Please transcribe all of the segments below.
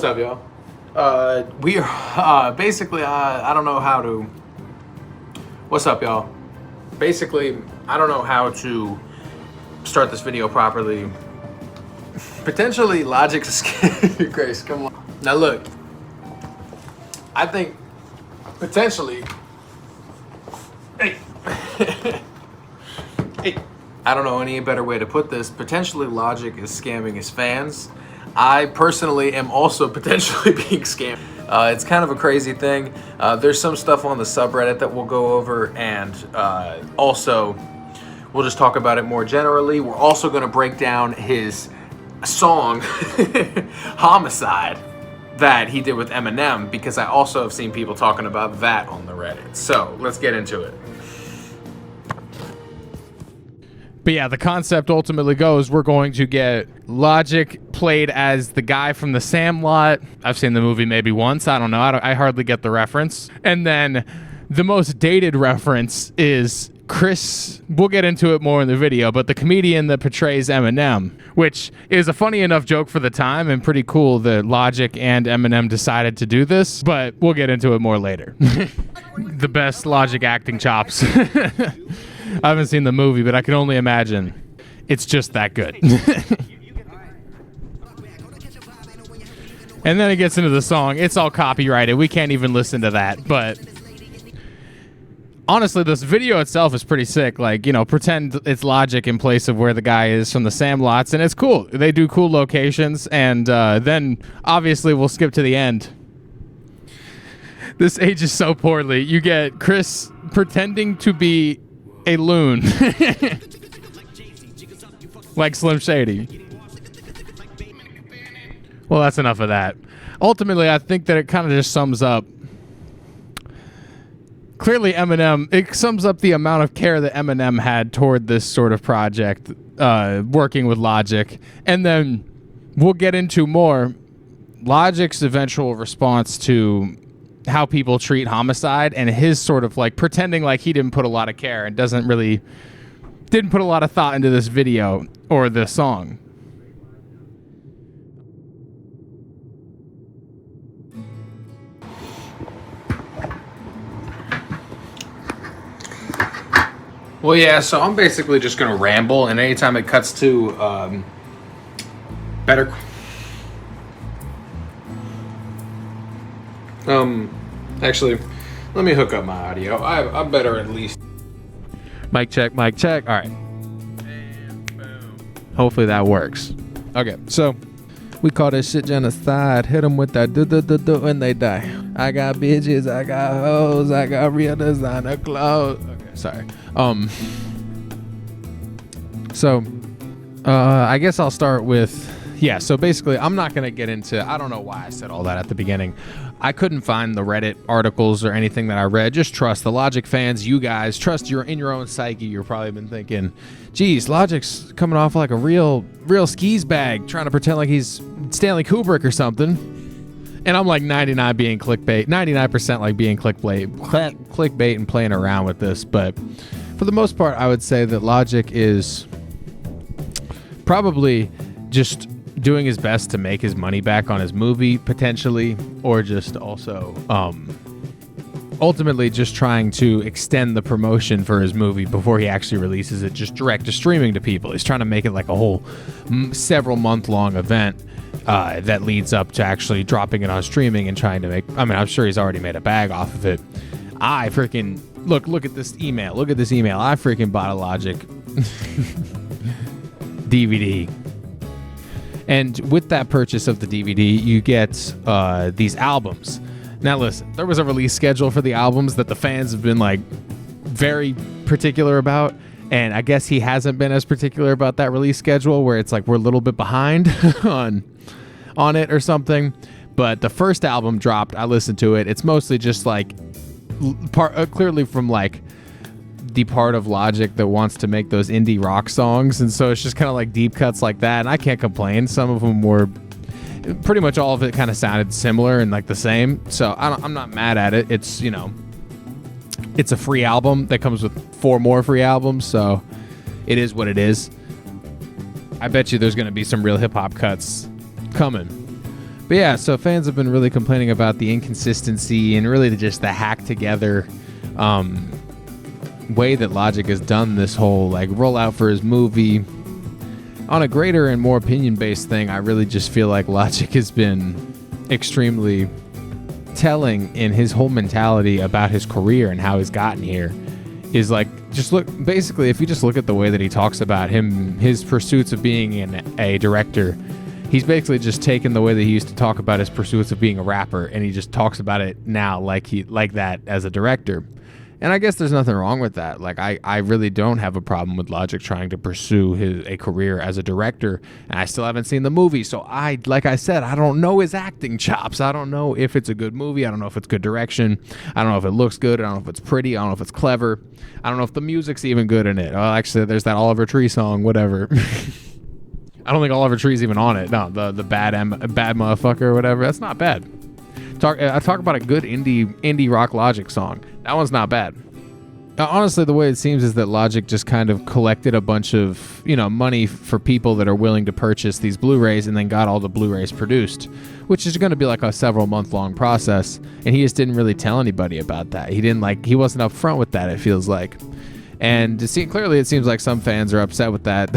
What's up, y'all? We are basically, I don't know how to. What's up, y'all? Basically, I don't know how to start this video properly. Potentially, Logic's Grace, come on. Now, look, I think potentially. Hey. Hey. I don't know any better way to put this. Potentially, Logic is scamming his fans. I personally am also potentially being scammed. It's kind of a crazy thing. There's some stuff on the subreddit that we'll go over, and also we'll just talk about it more generally. We're also going to break down his song Homicide that he did with Eminem, because I also have seen people talking about that on the Reddit. So let's get into it. But yeah, the concept ultimately goes, we're going to get Logic played as the guy from The Sandlot. I've seen the movie maybe once. I don't know. I hardly get the reference. And then the most dated reference is Chris. We'll get into it more in the video, but the comedian that portrays Eminem, which is a funny enough joke for the time and pretty cool that Logic and Eminem decided to do this, but we'll get into it more later. The best Logic acting chops. I haven't seen the movie, but I can only imagine it's just that good. And then it gets into the song. It's all copyrighted. We can't even listen to that. But honestly, this video itself is pretty sick. Like, you know, pretend it's Logic in place of where the guy is from the Sandlots, and it's cool. They do cool locations, and then obviously we'll skip to the end. This ages so poorly. You get Chris pretending to be a loon. Like Slim Shady. Well, that's enough of that. Ultimately, I think that it kind of just sums up. Clearly, Eminem, it sums up the amount of care that Eminem had toward this sort of project, working with Logic. And then we'll get into more Logic's eventual response to how people treat Homicide, and his sort of like pretending like he didn't put a lot of care and didn't put a lot of thought into this video or the song. Well, yeah, so I'm basically just going to ramble, and anytime it cuts to better... Actually, let me hook up my audio. I better at least... Mic check, mic check. All right. And boom. Hopefully that works. Okay, so we call this shit genocide. Hit them with that do and they die. I got bitches, I got hoes, I got real designer clothes. Okay, sorry. So, I guess I'll start with... Yeah, so basically, I'm not going to get into... I don't know why I said all that at the beginning. I couldn't find the Reddit articles or anything that I read. Just trust the Logic fans, you guys. Trust in your own psyche. You've probably been thinking, geez, Logic's coming off like a real skis bag, trying to pretend like he's Stanley Kubrick or something. And I'm like 99% being clickbait and playing around with this. But for the most part, I would say that Logic is probably just doing his best to make his money back on his movie, potentially, or just also ultimately just trying to extend the promotion for his movie before he actually releases it just direct to streaming to people. He's trying to make it like a whole several month-long event that leads up to actually dropping it on streaming and trying to make... I mean, I'm sure he's already made a bag off of it. I freaking... Look at this email. Look at this email. I freaking bought a Logic DVD. And with that purchase of the DVD, you get these albums. Now, listen, there was a release schedule for the albums that the fans have been like very particular about. And I guess he hasn't been as particular about that release schedule, where it's like we're a little bit behind on it or something. But the first album dropped. I listened to it. It's mostly just like clearly from like the part of Logic that wants to make those indie rock songs, and so it's just kind of like deep cuts like that, and I can't complain. Some of them were pretty much, all of it kind of sounded similar and like the same, so I'm not mad at it. It's, you know, it's a free album that comes with 4 more free albums, so it is what it is. I bet you there's going to be some real hip-hop cuts coming. But yeah, so fans have been really complaining about the inconsistency and really just the hack together way that Logic has done this whole like rollout for his movie. On a greater and more opinion-based thing, I really just feel like Logic has been extremely telling in his whole mentality about his career and how he's gotten here. Is like, just look, basically, if you just look at the way that he talks about his pursuits of being a director, he's basically just taken the way that he used to talk about his pursuits of being a rapper, and he just talks about it now like that as a director. And I guess there's nothing wrong with that. Like, I really don't have a problem with Logic trying to pursue a career as a director, and I still haven't seen the movie. So like I said, I don't know his acting chops. I don't know if it's a good movie. I don't know if it's good direction. I don't know if it looks good. I don't know if it's pretty. I don't know if it's clever. I don't know if the music's even good in it. Oh, actually, there's that Oliver Tree song, whatever. I don't think Oliver Tree's even on it. No, the bad motherfucker or whatever. That's not bad. I talk about a good indie rock Logic song. That one's not bad. Honestly, the way it seems is that Logic just kind of collected a bunch of, money for people that are willing to purchase these Blu-rays and then got all the Blu-rays produced, which is going to be like a several month long process. And he just didn't really tell anybody about that. He wasn't upfront with that, it feels like. And clearly it seems like some fans are upset with that.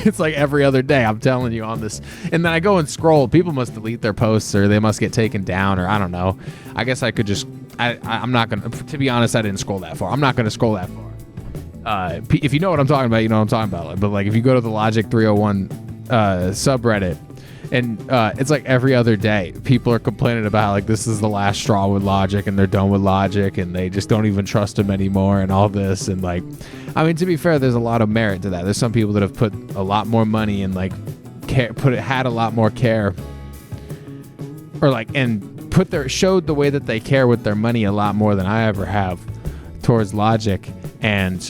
It's like every other day, I'm telling you on this. And then I go and scroll. People must delete their posts or they must get taken down or I don't know. I guess I could just... I'm not going to be honest, I didn't scroll that far. I'm not going to scroll that far. If you know what I'm talking about, you know what I'm talking about. But like if you go to the Logic 301 subreddit, and it's like every other day, people are complaining about like this is the last straw with Logic and they're done with Logic and they just don't even trust him anymore and all this. And like, I mean, to be fair, there's a lot of merit to that. There's some people that have put a lot more money and like had a lot more care or like, and showed the way that they care with their money a lot more than I ever have towards Logic. And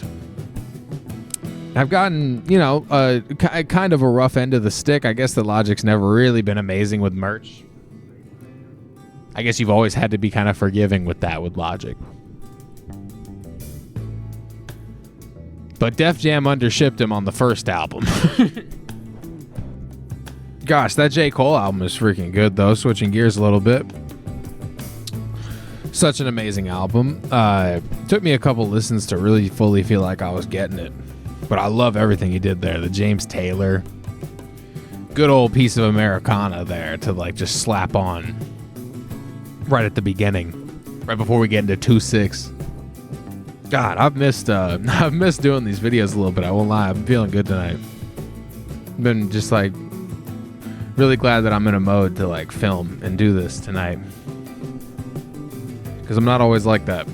I've gotten, kind of a rough end of the stick. I guess the Logic's never really been amazing with merch. I guess you've always had to be kind of forgiving with that with Logic. But Def Jam undershipped him on the first album. Gosh, that J. Cole album is freaking good, though. Switching gears a little bit. Such an amazing album. Took me a couple listens to really fully feel like I was getting it. But I love everything he did there. The James Taylor. Good old piece of Americana there to like just slap on right at the beginning. Right before we get into 2-6. God, I've missed doing these videos a little bit. I won't lie. I'm feeling good tonight. Been just like really glad that I'm in a mode to like film and do this tonight. Because I'm not always like that.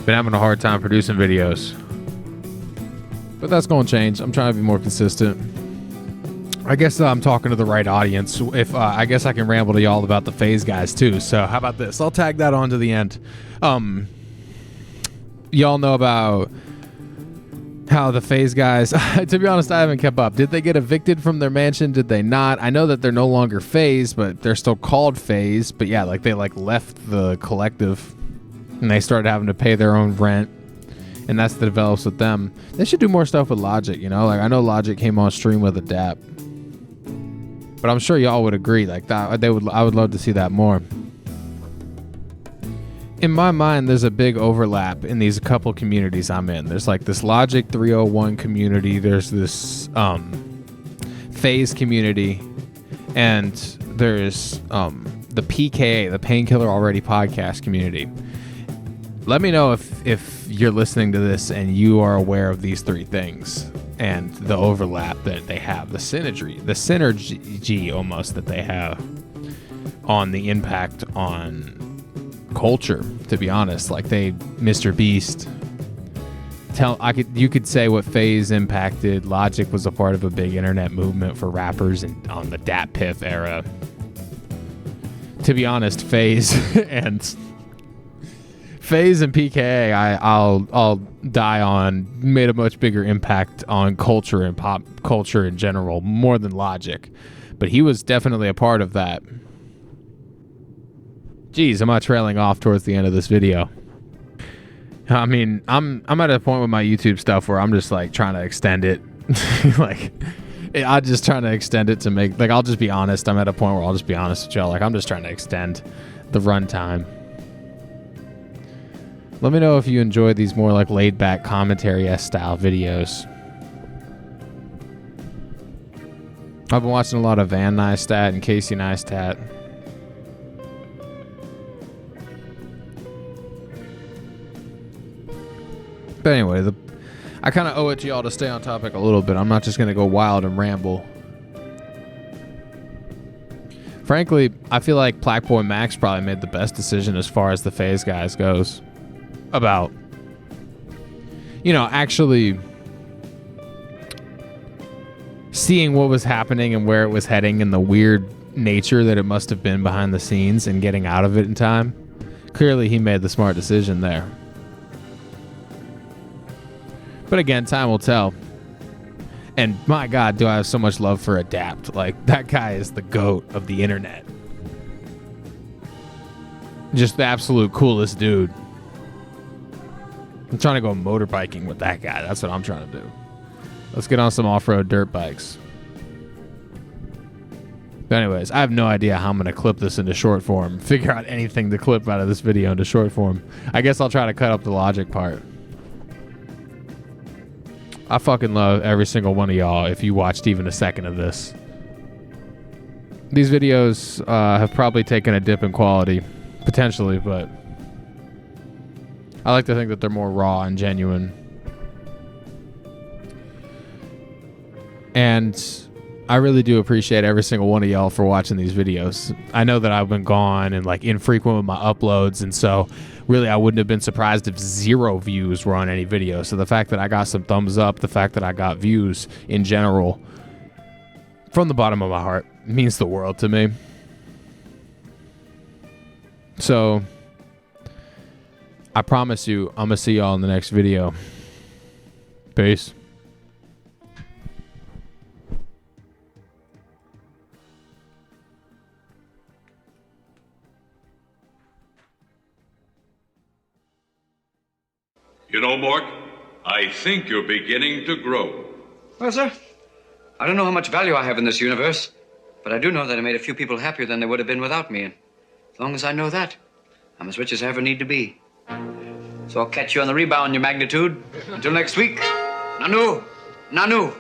Been having a hard time producing videos. But that's going to change. I'm trying to be more consistent. I guess I'm talking to the right audience. I guess I can ramble to y'all about the FaZe guys too. So how about this? I'll tag that on to the end. Y'all know about how the FaZe guys, to be honest, I haven't kept up. Did they get evicted from their mansion? Did they not? I know that they're no longer FaZe, but they're still called FaZe. But yeah, like they like left the collective and they started having to pay their own rent. And that's the develops with them. They should do more stuff with Logic, Like I know Logic came on stream with Adapt, but I'm sure y'all would agree. Like that, I would love to see that more. In my mind, there's a big overlap in these couple communities I'm in. There's like this Logic 301 community. There's this FaZe community, and there's the PKA, the Painkiller Already podcast community. Let me know if you're listening to this and you are aware of these three things and the overlap that they have, the synergy almost that they have on the impact on culture, to be honest. Like Mr. Beast, you could say what FaZe impacted. Logic was a part of a big internet movement for rappers and on the Dat Piff era. To be honest, FaZe and PKA, I'll die on, made a much bigger impact on culture and pop culture in general, more than Logic. But he was definitely a part of that. Jeez, am I trailing off towards the end of this video? I mean, I'm at a point with my YouTube stuff where I'm just like trying to extend it. Like, I'm just trying to extend it to make, like, I'll just be honest. I'm at a point where I'll just be honest with y'all. Like, I'm just trying to extend the runtime. Let me know if you enjoy these more like laid back commentary style videos. I've been watching a lot of Van Neistat and Casey Neistat. But anyway, I kind of owe it to y'all to stay on topic a little bit. I'm not just going to go wild and ramble. Frankly, I feel like Blackboy Max probably made the best decision as far as the Phase guys goes. About, actually seeing what was happening and where it was heading and the weird nature that it must have been behind the scenes and getting out of it in time. Clearly, he made the smart decision there. But again, time will tell. And my God, do I have so much love for Adapt. Like, that guy is the GOAT of the internet. Just the absolute coolest dude. I'm trying to go motorbiking with that guy. That's what I'm trying to do. Let's get on some off-road dirt bikes. But anyways, I have no idea how I'm going to clip this into short form. Figure out anything to clip out of this video into short form. I guess I'll try to cut up the logic part. I fucking love every single one of y'all if you watched even a second of this. These videos have probably taken a dip in quality. Potentially, but I like to think that they're more raw and genuine. And I really do appreciate every single one of y'all for watching these videos. I know that I've been gone and like infrequent with my uploads, and so really I wouldn't have been surprised if 0 views were on any video. So the fact that I got some thumbs up, the fact that I got views in general, from the bottom of my heart, means the world to me. So I promise you, I'm gonna see y'all in the next video. Peace. You know, Mork, I think you're beginning to grow. Well, sir, I don't know how much value I have in this universe, but I do know that I made a few people happier than they would have been without me. And as long as I know that, I'm as rich as I ever need to be. So I'll catch you on the rebound, your magnitude. Until next week, Nanu, Nanu.